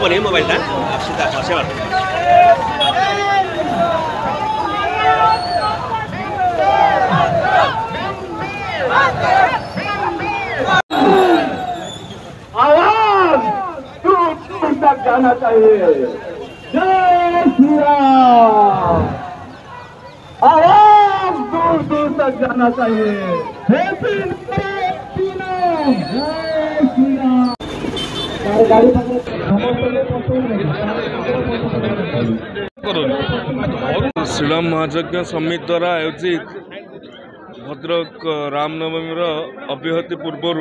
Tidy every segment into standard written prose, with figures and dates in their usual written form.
नहीं मोबाइल टा सीधा से आवाज दूर दूर तक जाना चाहिए। जय श्री राम। आवाज दूर दूर तक जाना चाहिए। जय श्री राम। श्रीराम महायज्ञ समिति द्वारा आयोजित भद्रक रामनवमी अव्याहति पूर्वर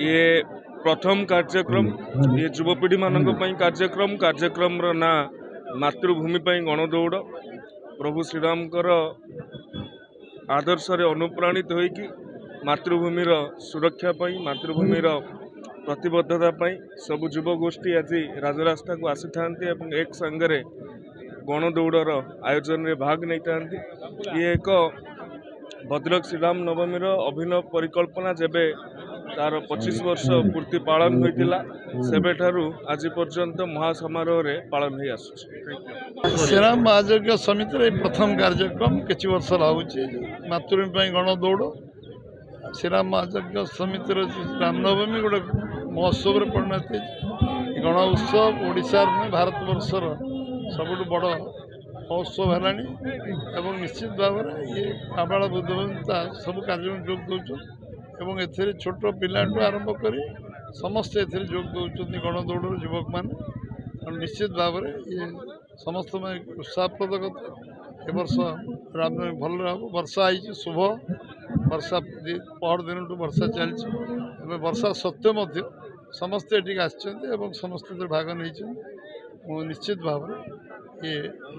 ये प्रथम कार्यक्रम ये युवपीढ़ी मान कार्यक्रम ना मातृभूमि गणदौड़ प्रभु श्रीराम आदर्श अनुप्राणित होइकी मातृभूमि सुरक्षा मातृभूमि प्रतिबद्धता सब युवगोष्ठी आज राजरास्ता को आसी था एक संगे गणदौड़र आयोजन में भाग नहीं था। ये एक भद्रक श्रीराम नवमी अभिनव परिकल्पना जेबे तार 25 वर्ष पूर्ति पालन होता सेबेठारू आज पर्यंत महासमारोह रे पालन हो आसुछि। श्रीराम महायज्ञ समिति प्रथम कार्यक्रम किछि वर्ष लाଗୁଛି मातृभूमि गणदौड़ श्रीराम महायज्ञ समिति रामनवमी गोटे महोत्सव परिणत गण उत्सव ओडिशा भारत वर्षर सबुठ बड़ महोत्सव है निश्चित भाव में ये आबाल बुद्धवंता सब कार्यक्रम जोग दौरान एथिरे छोट पिलाठू आरंभ कर समस्त एथिरे जोग दौरान गणदौड़ युवक मैंने निश्चित भाव में ये समस्त में उत्साहप्रद कथा ए वर्ष रामनवमी भल वर्षा आई शुभ वर्षा पहर दिन वर्षा चलती वर्षा सत्वे समस्ते ये आसमस्त समस्त भाग नहीं निश्चित भाव ये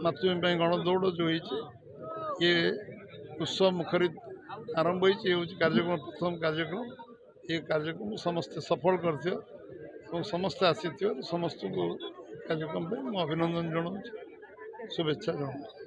मातृभूमि गणदौड़ जो ये उत्सव मुखरित आरंभ ये कार्यक्रम प्रथम कार्यक्रम ये कार्यक्रम समस्ते सफल कर समस्ते आसी समस्त को कार्यक्रम अभिनंदन जनाऊँ शुभेच्छा जनाऊँ।